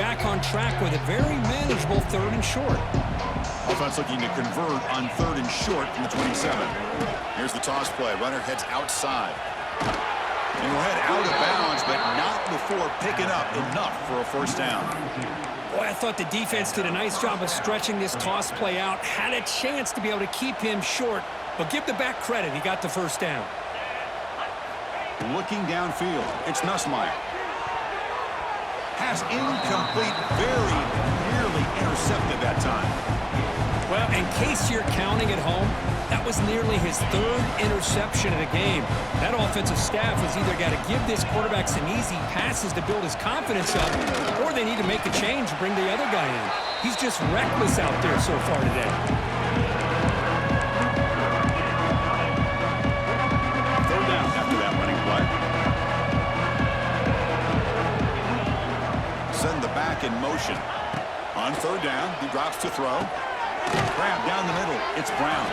back on track with a very manageable 3rd and short. Offense looking to convert on 3rd and short from the 27. Here's the toss play. Runner heads outside. And he'll head out of bounds, but not before picking up enough for a first down. Boy, I thought the defense did a nice job of stretching this toss play out. Had a chance to be able to keep him short, but give the back credit. He got the first down. Looking downfield, it's Nussmeier. Pass incomplete, very nearly intercepted that time. Well, in case you're counting at home, that was nearly his 3rd interception of the game. That offensive staff has either got to give this quarterback some easy passes to build his confidence up, or they need to make a change and bring the other guy in. He's just reckless out there so far today. Third down after that running play. Send the back in motion. On 3rd down, he drops to throw. Grab down the middle. It's Brown.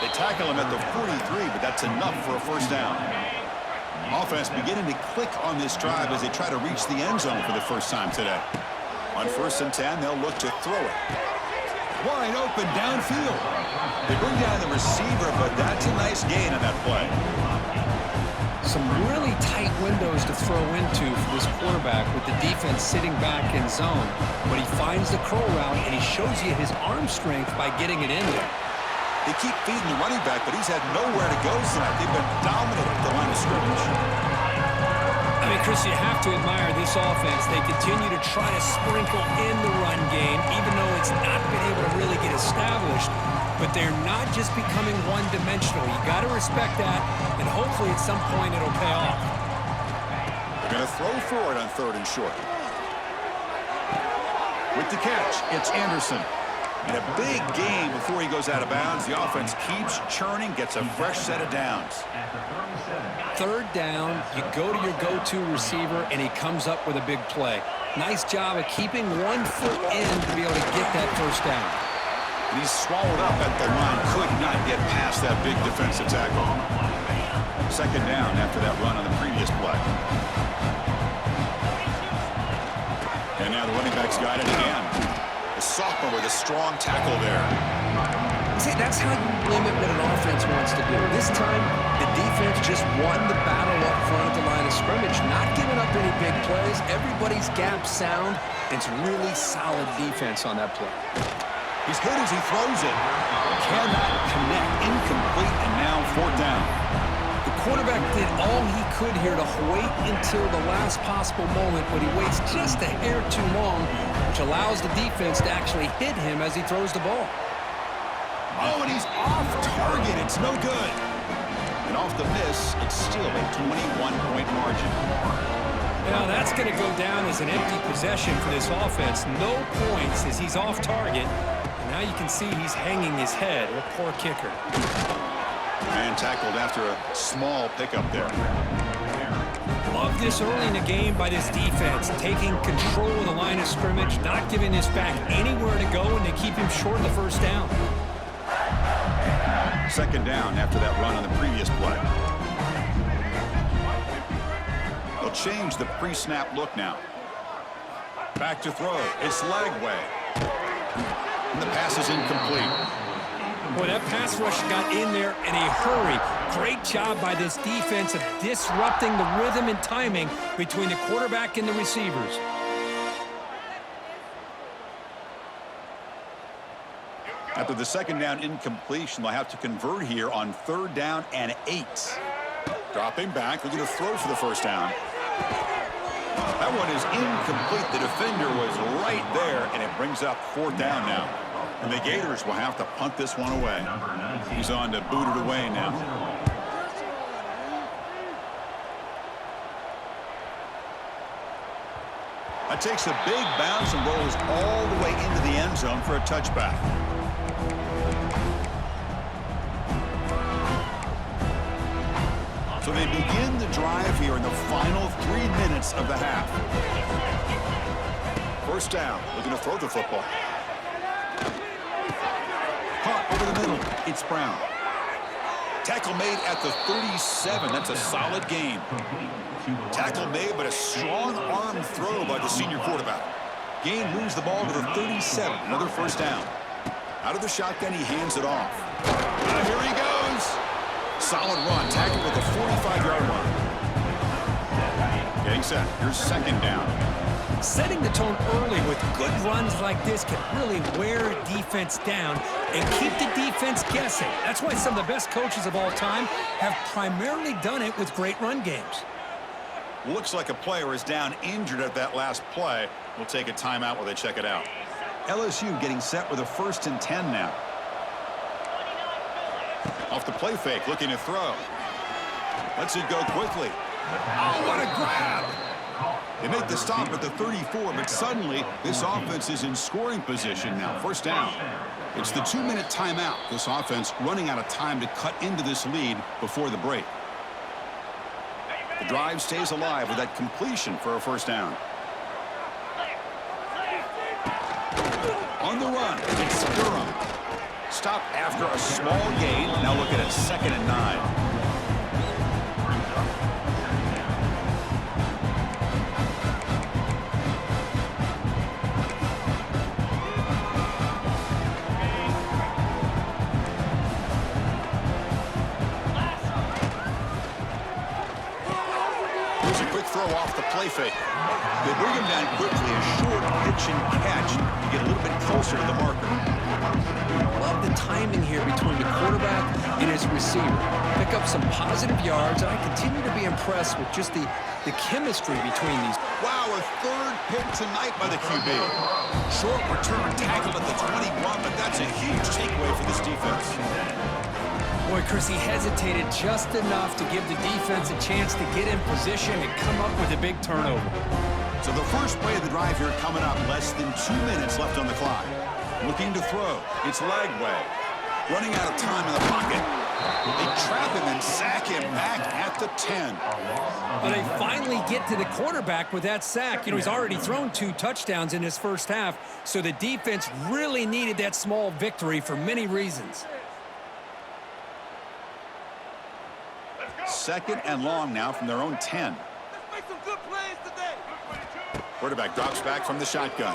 They tackle him at the 43, but that's enough for a first down. Offense beginning to click on this drive as they try to reach the end zone for the first time today. On 1st and 10, they'll look to throw it. Wide open downfield. They bring down the receiver, but that's a nice gain on that play. Some really tight windows to throw into for this quarterback with the defense sitting back in zone. But he finds the curl route, and he shows you his arm strength by getting it in there. They keep feeding the running back, but he's had nowhere to go tonight. They've been dominant at the line of scrimmage. I mean, Chris, you have to admire this offense. They continue to try to sprinkle in the run game, even though it's not been able to really get established. But they're not just becoming one-dimensional. You got to respect that, and hopefully at some point it'll pay off. They're going to throw for it on 3rd and short. With the catch, it's Anderson. And a big game before he goes out of bounds. The offense keeps churning, gets a fresh set of downs. 3rd down, you go to your go-to receiver, and he comes up with a big play. Nice job of keeping 1 foot in to be able to get that first down. And he's swallowed up at the line. Could not get past that big defensive tackle. 2nd down after that run on the previous play. And now the running back's got it again. The sophomore with a strong tackle there. See, that's how you limit what an offense wants to do. This time, the defense just won the battle up front at the line of scrimmage, not giving up any big plays. Everybody's gap sound. It's really solid defense on that play. He's good as he throws it. Cannot connect. Incomplete, and now 4th down. The quarterback did all he could here to wait until the last possible moment, but he waits just a hair too long, which allows the defense to actually hit him as he throws the ball. Oh, and he's off target. It's no good. And off the miss, it's still a 21-point margin. Now that's going to go down as an empty possession for this offense. No points as he's off target. And now you can see he's hanging his head. A poor kicker. And tackled after a small pickup there. Love this early in the game by this defense. Taking control of the line of scrimmage, not giving this back anywhere to go, and they keep him short of the first down. 2nd down after that run on the previous play. They'll change the pre-snap look now. Back to throw. It's Lagway. And the pass is incomplete. Boy, that pass rush got in there in a hurry. Great job by this defense of disrupting the rhythm and timing between the quarterback and the receivers. After the 2nd down incompletion, they'll have to convert here on 3rd down and 8. Dropping back, looking to throw for the first down. That one is incomplete. The defender was right there, and it brings up 4th down now. And the Gators will have to punt this one away. He's on to boot it away now. That takes a big bounce and rolls all the way into the end zone for a touchback. So they begin the drive here in the final 3 minutes of the half. First down, looking to throw the football. Caught over the middle. It's Brown. Tackle made at the 37. That's a solid gain. Tackle made, but a strong arm throw by the senior quarterback. Gain moves the ball to the 37. Another first down. Out of the shotgun, he hands it off. Here he goes. Solid run. Tackled at the 45-yard line. Getting set. Here's second down. Setting the tone early with good runs like this can really wear a defense down and keep the defense guessing. That's why some of the best coaches of all time have primarily done it with great run games. Looks like a player is down injured at that last play. We'll take a timeout while they check it out. LSU getting set with a 1st and 10 now. Off the play fake, looking to throw. Lets it go quickly. Oh, what a grab! They make the stop at the 34, but suddenly this offense is in scoring position now. First down. It's the 2-minute timeout. This offense running out of time to cut into this lead before the break. The drive stays alive with that completion for a first down. On the run, it's Durham. Stop after a small gain. Now looking at 2nd and 9. Off the play fake. They bring him down quickly, a short pitch and catch to get a little bit closer to the marker. Love the timing here between the quarterback and his receiver. Pick up some positive yards, and I continue to be impressed with just the chemistry between these. Wow, a 3rd pick tonight by the QB. Short return, tackled at the 21, but that's a huge takeaway for this defense. Boy, Chris, he hesitated just enough to give the defense a chance to get in position and come up with a big turnover. So the first play of the drive here coming up, less than 2 minutes left on the clock. Looking to throw. It's Lagway. Running out of time in the pocket. They trap him and sack him back at the 10. But they finally get to the quarterback with that sack. You know, he's already thrown 2 touchdowns in his first half, so the defense really needed that small victory for many reasons. 2nd and long now from their own 10. Let's make some good plays today. Quarterback drops back from the shotgun.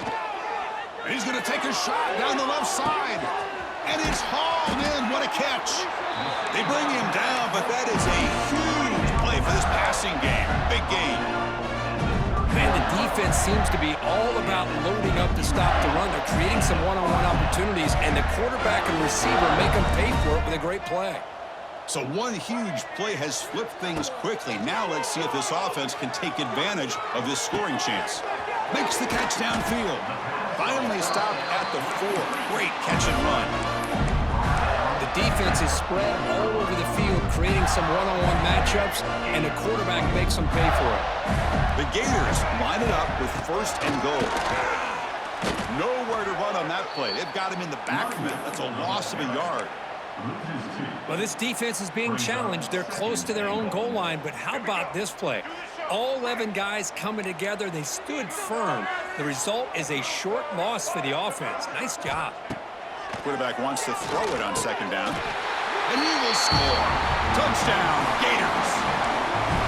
And he's going to take a shot down the left side. And it's hauled in. What a catch. They bring him down, but that is a huge play for this passing game. Big gain. Man, the defense seems to be all about loading up to stop the run. They're creating some one-on-one opportunities, and the quarterback and receiver make them pay for it with a great play. So one huge play has flipped things quickly. Now let's see if this offense can take advantage of this scoring chance. Makes the catch downfield. Finally stopped at the 4. Great catch and run. The defense is spread all over the field, creating some one-on-one matchups, and the quarterback makes them pay for it. The Gators line it up with 1st and goal. Nowhere to run on that play. They've got him in the backfield. That's a loss of a yard. Well, this defense is being challenged. They're close to their own goal line, but how about this play? All 11 guys coming together. They stood firm. The result is a short loss for the offense. Nice job. Quarterback wants to throw it on 2nd down. And he will score. Touchdown, Gators.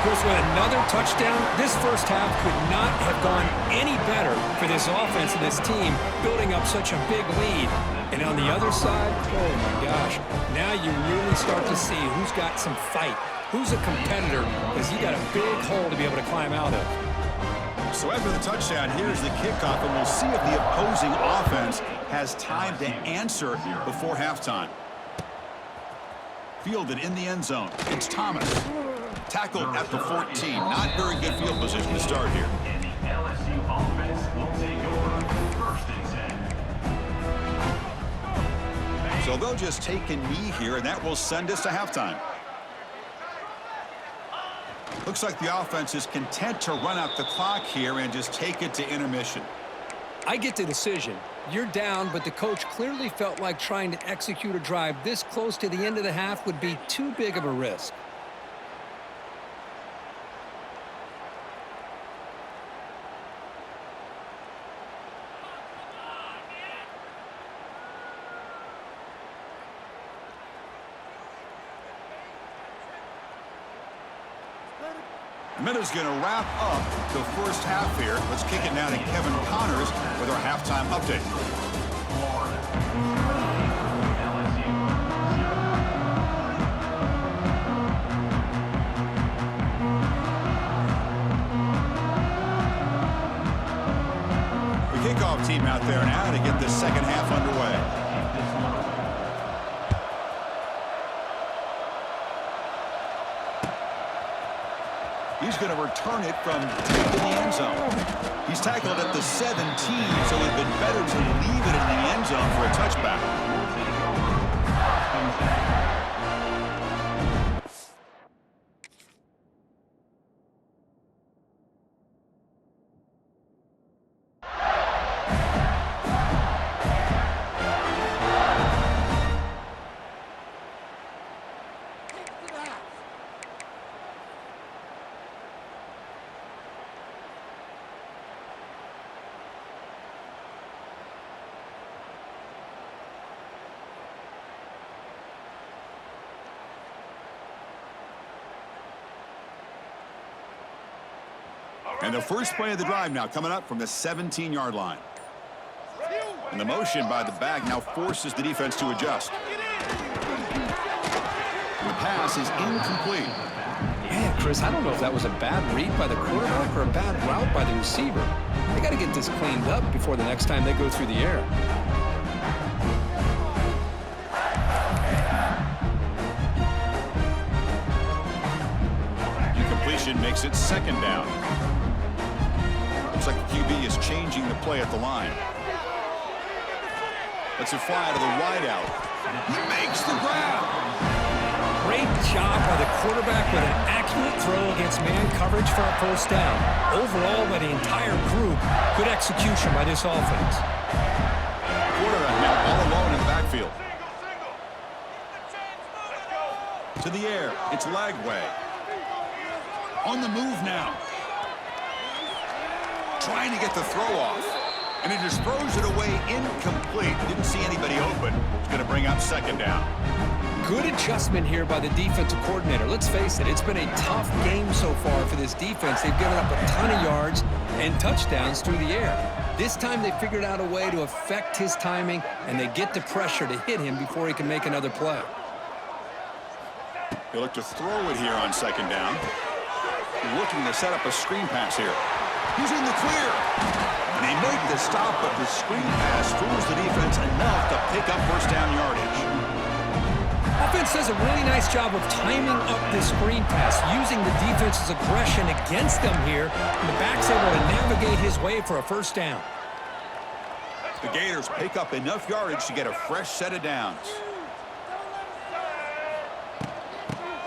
Chris, with another touchdown, this first half could not have gone any better for this offense and this team, building up such a big lead. And on the other side, oh my gosh, now you really start to see who's got some fight, who's a competitor, because you got a big hole to be able to climb out of. So after the touchdown, here's the kickoff, and we'll see if the opposing offense has time to answer before halftime. Fielded in the end zone. It's Thomas. Tackled at the 14. Not very good field position to start here. And the LSU offense will take over 1st and 10. So they'll just take a knee here, and that will send us to halftime. Looks like the offense is content to run out the clock here and just take it to intermission. I get the decision. You're down, but the coach clearly felt like trying to execute a drive this close to the end of the half would be too big of a risk. Minuta's going to wrap up the first half here. Let's kick it now to Kevin Connors with our halftime update. The kickoff team out there now to get the second half underway. He's going to return it from deep in the end zone. He's tackled at the 17, so it'd been better to leave it in the end zone for a touchback. And the first play of the drive now coming up from the 17-yard line. And the motion by the back now forces the defense to adjust. And the pass is incomplete. Man, Chris, I don't know if that was a bad read by the quarterback or a bad route by the receiver. They got to get this cleaned up before the next time they go through the air. Incompletion makes it second down. Looks like the QB is changing the play at the line. Lets it fly to the wideout. He makes the grab. Great job by the quarterback with an accurate throw against man coverage for a first down. Overall, by the entire group, good execution by this offense. Quarterback now all alone in the backfield. To the air, it's Lagway. On the move now. Trying to get the throw off. And he just throws it away incomplete. Didn't see anybody open. It's going to bring up second down. Good adjustment here by the defensive coordinator. Let's face it, it's been a tough game so far for this defense. They've given up a ton of yards and touchdowns through the air. This time they figured out a way to affect his timing, and they get the pressure to hit him before he can make another play. They look to throw it here on second down. Looking to set up a screen pass here. He's in the clear. And they make the stop, but the screen pass fools the defense enough to pick up first down yardage. Offense does a really nice job of timing up this screen pass, using the defense's aggression against them here, and the back's able to navigate his way for a first down. The Gators pick up enough yardage to get a fresh set of downs.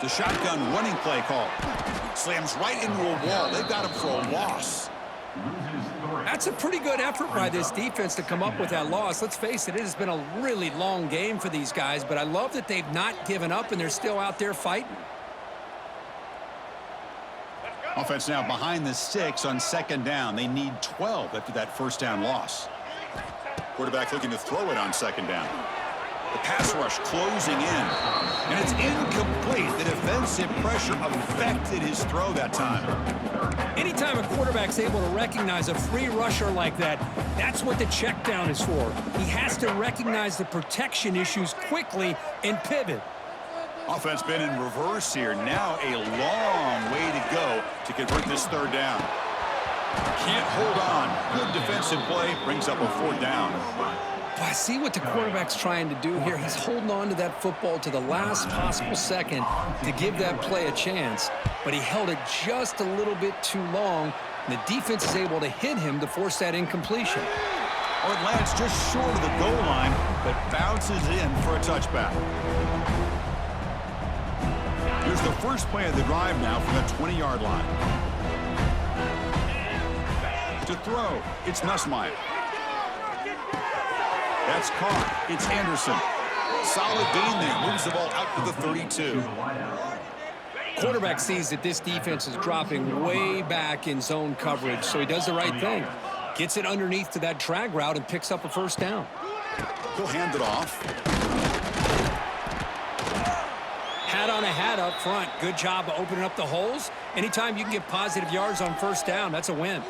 The shotgun running play call. Slams right into a wall. They've got him for a loss. That's a pretty good effort by this defense to come up with that loss. Let's face it, it has been a really long game for these guys, but I love that they've not given up and they're still out there fighting. Offense now behind the 6 on second down. They need 12 after that first down loss. Quarterback looking to throw it on second down. The pass rush closing in. And it's incomplete. The defensive pressure affected his throw that time. Anytime a quarterback's able to recognize a free rusher like that, that's what the check down is for. He has to recognize the protection issues quickly and pivot. Offense been in reverse here. Now a long way to go to convert this third down. Can't hold on. Good defensive play brings up a fourth down. I see what the quarterback's trying to do here. He's holding on to that football to the last possible second to give that play a chance, but he held it just a little bit too long, and the defense is able to hit him to force that incompletion. Or it lands just short of the goal line, but bounces in for a touchback. Here's the first play of the drive now from the 20-yard line. To throw, it's Nussmeier. That's caught. It's Anderson. Solid gain there. Moves the ball out to the 32. Quarterback sees that this defense is dropping way back in zone coverage, so he does the right thing. Gets it underneath to that drag route and picks up a first down. He'll hand it off. Hat on a hat up front. Good job of opening up the holes. Anytime you can get positive yards on first down, that's a win.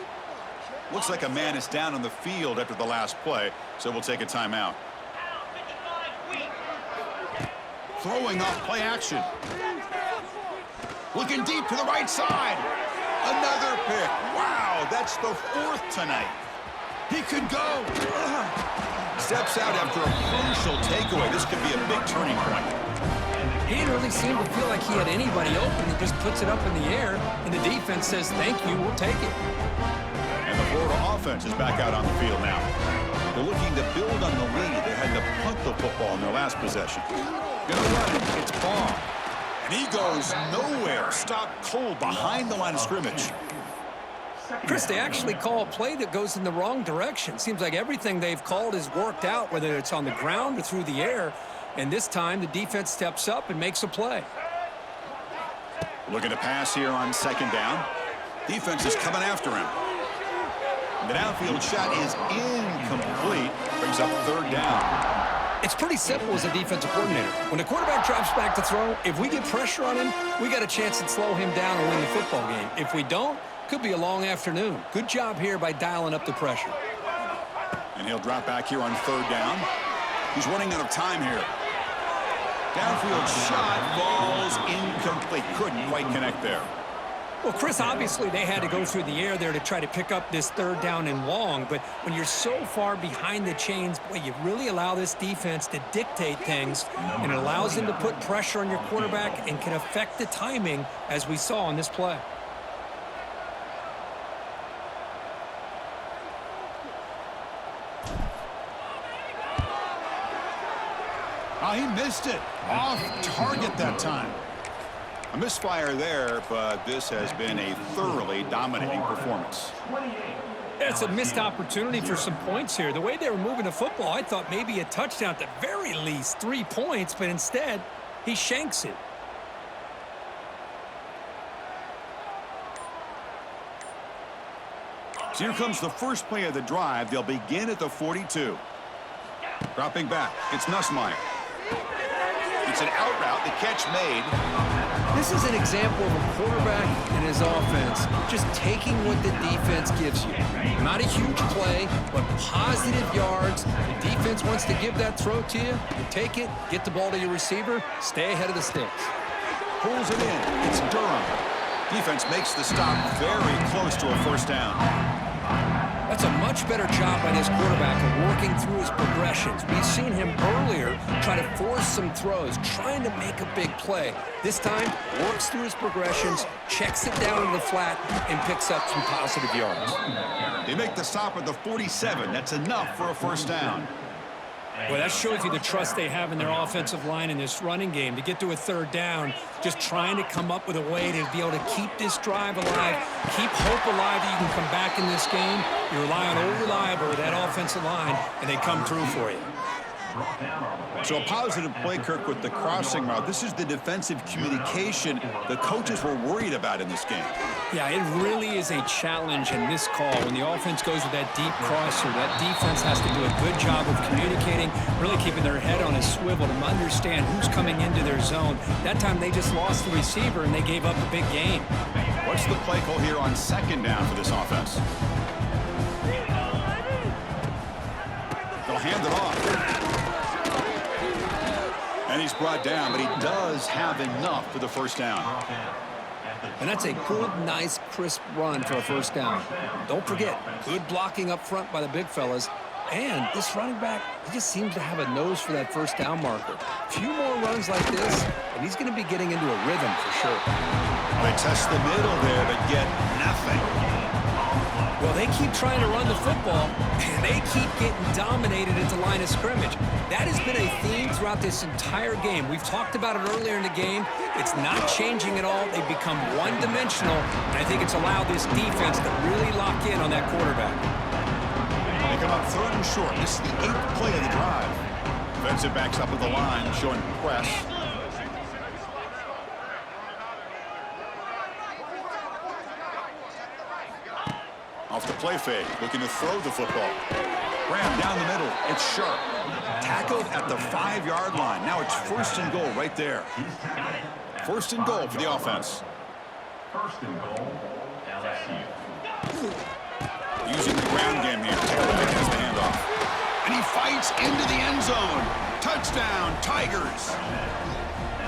Looks like a man is down on the field after the last play, so we'll take a timeout. Throwing off play action. Looking deep to the right side. Another pick. Wow, that's the 4th tonight. He could go. Steps out after a crucial takeaway. This could be a big turning point. He didn't really seem to feel like he had anybody open. He just puts it up in the air, and the defense says, thank you, we'll take it. And the Florida offense is back out on the field now. They're looking to build on the lead. They had to punt the football in their last possession. Gonna run it. It's Baum. And he goes nowhere. Stopped cold behind the line of scrimmage. Chris, they actually call a play that goes in the wrong direction. Seems like everything they've called is worked out, whether it's on the ground or through the air. And this time, the defense steps up and makes a play. Looking to pass here on 2nd down. Defense is coming after him. The downfield shot is incomplete. Brings up 3rd down. It's pretty simple as a defensive coordinator. When the quarterback drops back to throw, if we get pressure on him, we got a chance to slow him down and win the football game. If we don't, could be a long afternoon. Good job here by dialing up the pressure. And he'll drop back here on 3rd down. He's running out of time here. Downfield shot falls incomplete. Couldn't quite connect there. Well, Chris, obviously they had to go through the air there to try to pick up this 3rd down and long, but when you're so far behind the chains, boy, you really allow this defense to dictate things, and it allows them to put pressure on your quarterback and can affect the timing, as we saw on this play. Oh, he missed it. Off target that time. A misfire there, but this has been a thoroughly dominating performance. It's a missed opportunity for some points here. The way they were moving the football, I thought maybe a touchdown at the very least, 3 points, but instead, he shanks it. So here comes the first play of the drive. They'll begin at the 42. Dropping back, it's Nussmeier. It's an out route, the catch made. This is an example of a quarterback and his offense just taking what the defense gives you. Not a huge play, but positive yards. The defense wants to give that throw to you. You take it, get the ball to your receiver, stay ahead of the sticks. Pulls it in. It's Durham. Defense makes the stop very close to a 1st down. That's a much better job by this quarterback of working through his progressions. We've seen him earlier try to force some throws, trying to make a big play. This time, works through his progressions, checks it down to the flat, and picks up some positive yards. They make the stop at the 47. That's enough for a 1st down. Well, that shows you the trust they have in their offensive line in this running game. To get to a 3rd down, just trying to come up with a way to be able to keep this drive alive, keep hope alive that you can come back in this game. You rely on old reliable, that offensive line, and they come through for you. So a positive play, Kirk, with the crossing route. This is the defensive communication the coaches were worried about in this game. Yeah, it really is a challenge in this call. When the offense goes with that deep crosser, that defense has to do a good job of communicating, really keeping their head on a swivel to understand who's coming into their zone. That time they just lost the receiver and they gave up a big gain. What's the play call here on 2nd down for this offense? They'll hand it off. And he's brought down, but he does have enough for the 1st down. And that's a good, nice, crisp run for a 1st down. Don't forget, good blocking up front by the big fellas. And this running back, he just seems to have a nose for that 1st down marker. A few more runs like this, and he's going to be getting into a rhythm for sure. They test the middle there, but get nothing. Well, they keep trying to run the football, and they keep getting dominated at the line of scrimmage. That has been a theme throughout this entire game. We've talked about it earlier in the game. It's not changing at all. They've become one-dimensional, and I think it's allowed this defense to really lock in on that quarterback. They come up 3rd and short. This is the 8th play of the drive. Defensive backs up at the line, showing press. Off the play fake, looking to throw the football. Graham down the middle. It's Sharp. Tackled at the 5-yard line. Now it's 1st and goal right there. 1st and goal for the offense. 1st and goal, LSU. Using the ground game here. Taylor has the handoff. And he fights into the end zone. Touchdown, Tigers.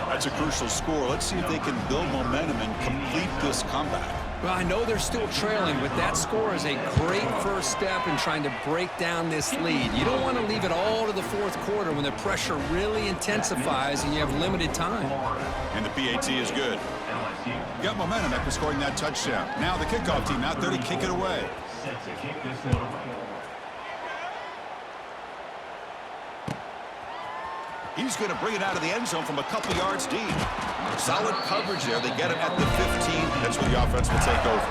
That's a crucial score. Let's see if they can build momentum and complete this comeback. Well, I know they're still trailing, but that score is a great first step in trying to break down this lead. You don't want to leave it all to the fourth quarter when the pressure really intensifies and you have limited time. And the PAT is good. Got momentum after scoring that touchdown. Now the kickoff team out there to kick it away. Set to kick this one away. He's going to bring it out of the end zone from a couple yards deep. Solid coverage there. They get it at the 15. That's where the offense will take over.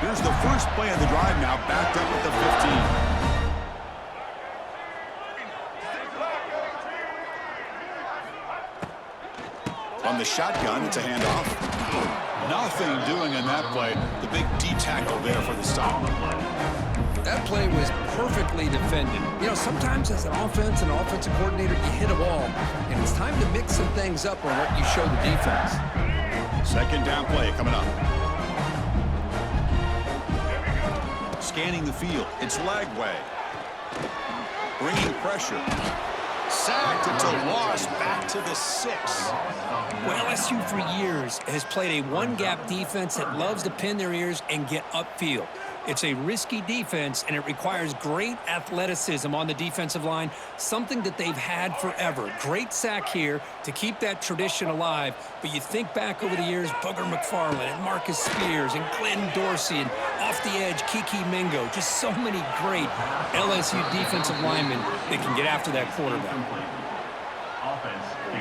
Here's the first play of the drive now, backed up at the 15. On the shotgun, it's a handoff. Nothing doing in that play. The big D tackle there for the stop. That play was perfectly defended. You know, sometimes as an offense and offensive coordinator, you hit a wall, and it's time to mix some things up on what you show the defense. Second down play coming up. Scanning the field. It's Lagway. Bringing pressure. Sacked. It's a loss. Back to the 6. Well, LSU for years has played a one-gap defense that loves to pin their ears and get upfield. It's a risky defense, and it requires great athleticism on the defensive line, something that they've had forever. Great sack here to keep that tradition alive. But you think back over the years, Booger McFarland and Marcus Spears and Glenn Dorsey and off the edge, Kiki Mingo. Just so many great LSU defensive linemen that can get after that quarterback.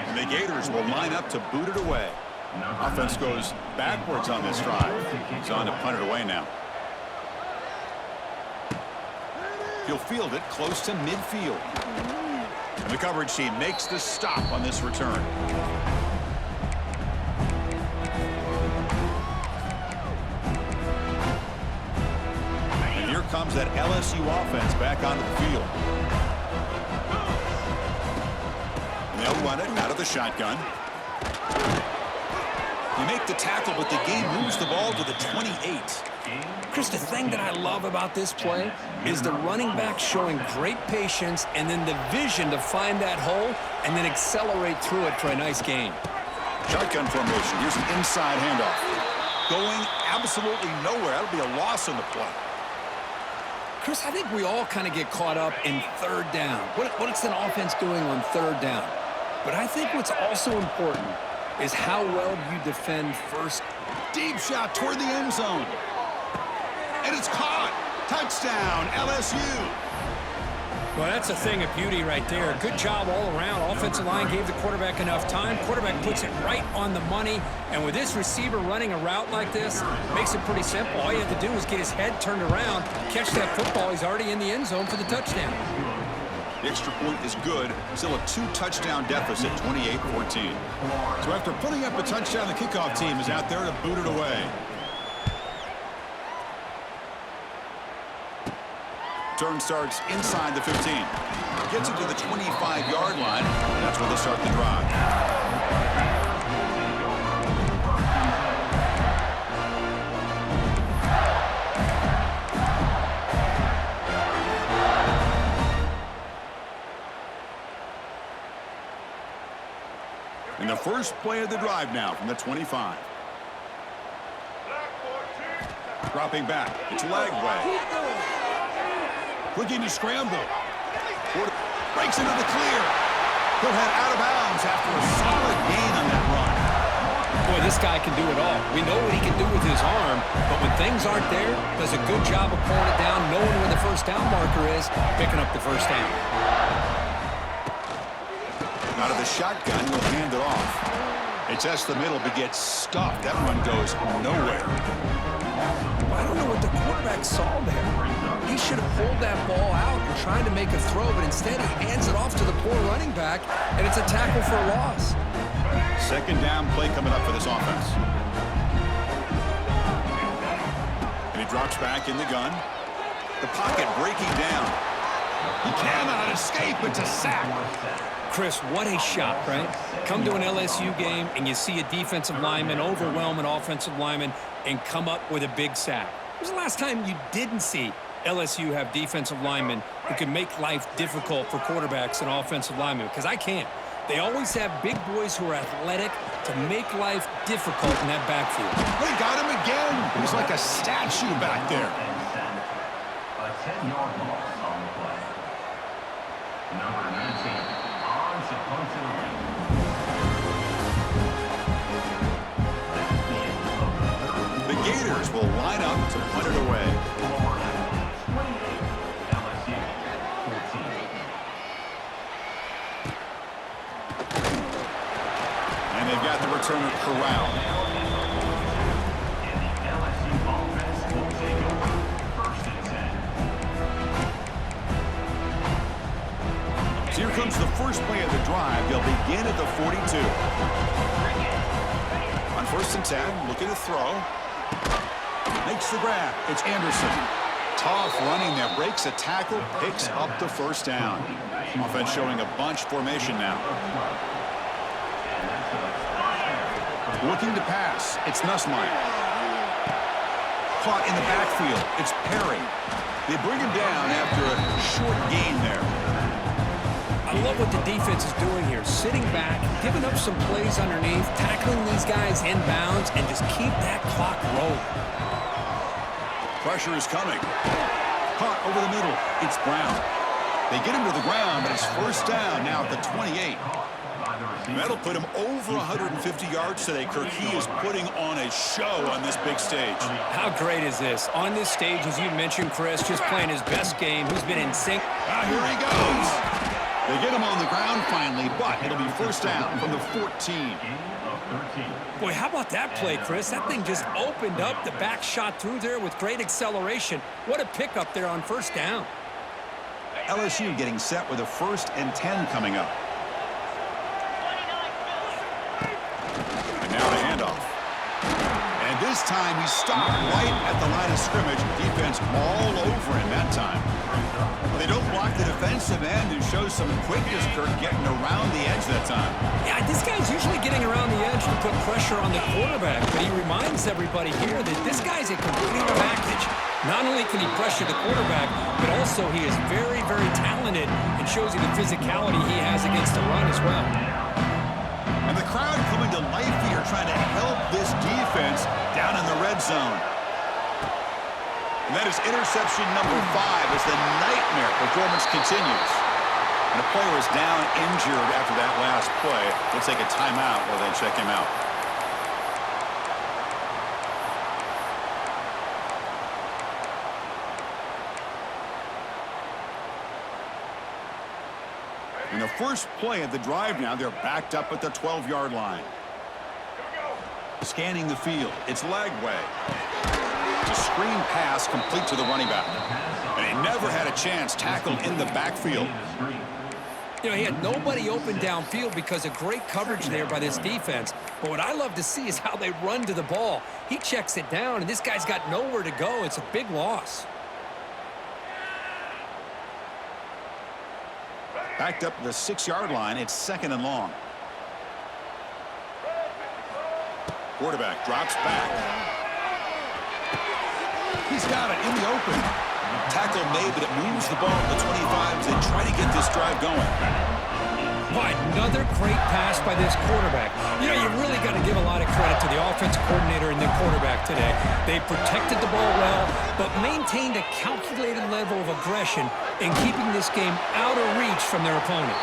And the Gators will line up to boot it away. Offense goes backwards on this drive. He's on to punt it away now. He'll field it close to midfield. And the coverage team makes the stop on this return. And here comes that LSU offense back onto the field. And they'll run it out of the shotgun. You make the tackle, but the game moves the ball to the 28. Chris, the thing that I love about this play is the running back showing great patience and then the vision to find that hole and then accelerate through it for a nice gain. Shotgun formation. Here's an inside handoff. Going absolutely nowhere. That'll be a loss on the play. Chris, I think we all kind of get caught up in third down. What's an offense doing on third down? But I think what's also important is how well you defend first. Deep shot toward the end zone. And it's caught. Touchdown, LSU. Well, that's a thing of beauty right there. Good job all around. Offensive line gave the quarterback enough time. Quarterback puts it right on the money. And with this receiver running a route like this, makes it pretty simple. All you have to do is get his head turned around, catch that football. He's already in the end zone for the touchdown. The extra point is good. Still a 2-touchdown deficit, 28-14. So after putting up a touchdown, the kickoff team is out there to boot it away. Turn starts inside the 15. Gets it to the 25-yard line. That's where they start the drive. And the first play of the drive now from the 25. Dropping back. It's Lagway. Looking to scramble. Breaks into the clear. He'll head out of bounds after a solid gain on that run. Boy, this guy can do it all. We know what he can do with his arm, but when things aren't there, does a good job of pulling it down, knowing where the first down marker is, picking up the first down. Out of the shotgun, he'll hand it off. It tests the middle, but gets stuffed. That run goes nowhere. I don't know what the quarterback saw there. He should have pulled that ball out and tried to make a throw, but instead he hands it off to the poor running back, and it's a tackle for a loss. Second down play coming up for this offense. And he drops back in the gun. The pocket breaking down. He cannot escape. It's a sack. Chris, what a shot, right? Come to an LSU game and you see a defensive lineman overwhelm an offensive lineman and come up with a big sack. When was the last time you didn't see LSU have defensive linemen who can make life difficult for quarterbacks and offensive linemen? Because I can't. They always have big boys who are athletic to make life difficult in that backfield. They got him again. He's like a statue back there. A 10-yard loss on the play. Number 19, on to punt to the ring. The Gators will line up to punt it away. LSU 14. And they've got the returner corralled. And the LSU offense will take over. First and 10. So here comes the first play of the drive. They'll begin at the 42. On first and 10, looking to throw. Makes the grab. It's Anderson. Tough running there. Breaks a tackle. Picks up the first down. Offense showing a bunch formation now. Looking to pass. It's Nussmeier. Caught in the backfield. It's Perry. They bring him down after a short gain there. I love what the defense is doing here. Sitting back, giving up some plays underneath, tackling these guys inbounds, and just keep that clock rolling. Pressure is coming. Caught over the middle. It's Brown. They get him to the ground, but it's first down now at the 28. That'll put him over 150 yards today, Kirk. He is putting on a show on this big stage. How great is this? On this stage, as you mentioned, Chris, just playing his best game. He's been in sync. Here he goes. They get him on the ground finally, but it'll be first down from the 14. Boy, how about that play, Chris? That thing just opened up. The back shot through there with great acceleration. What a pickup there on first down. LSU getting set with a 1st and 10 coming up. And now the handoff. And this time he stopped right at the line of scrimmage. Defense all over him that time. They don't block the defensive end and show some quickness, Kirk, getting around the edge that time. Yeah, this guy's usually getting around the edge to put pressure on the quarterback, but he reminds everybody here that this guy's a complete package. Not only can he pressure the quarterback, but also he is very, very talented and shows you the physicality he has against the run as well. And the crowd coming to life here, trying to help this defense down in the red zone. And that is interception number 5 as the nightmare performance continues. And the player is down injured after that last play. They'll take a timeout while they check him out. In the first play of the drive now, they're backed up at the 12-yard line. Scanning the field. It's Lagway. It's a screen pass complete to the running back. And he never had a chance tackled in the backfield. You know, he had nobody open downfield because of great coverage there by this defense. But what I love to see is how they run to the ball. He checks it down, and this guy's got nowhere to go. It's a big loss. Backed up to the 6-yard line. It's 2nd and long. Quarterback drops back. He's got it in the open. Tackle made, but it moves the ball to the 25 as they try to get this drive going. Boy, another great pass by this quarterback. You know, you really got to give a lot of credit to the offensive coordinator and the quarterback today. They protected the ball well, but maintained a calculated level of aggression in keeping this game out of reach from their opponent.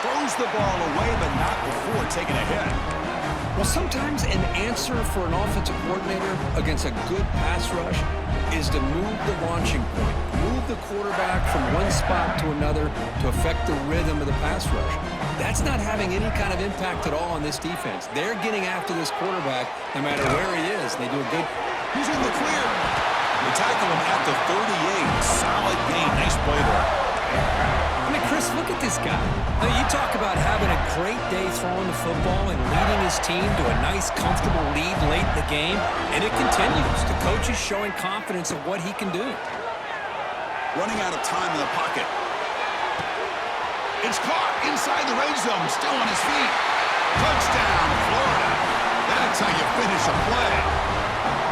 Throws the ball away, but not before taking a hit. Well, sometimes an answer for an offensive coordinator against a good pass rush is to move the launching point, move the quarterback from one spot to another to affect the rhythm of the pass rush. That's not having any kind of impact at all on this defense. They're getting after this quarterback no matter where he is. They do a good... He's in the clear. They tackle him at the 38. Solid gain. Nice play there. I mean, Chris, look at this guy. Now, you talk about having a great day throwing the football and leading his team to a nice, comfortable lead late in the game, and it continues. The coach is showing confidence of what he can do. Running out of time in the pocket. It's caught inside the red zone, still on his feet. Touchdown, Florida. That's how you finish a play.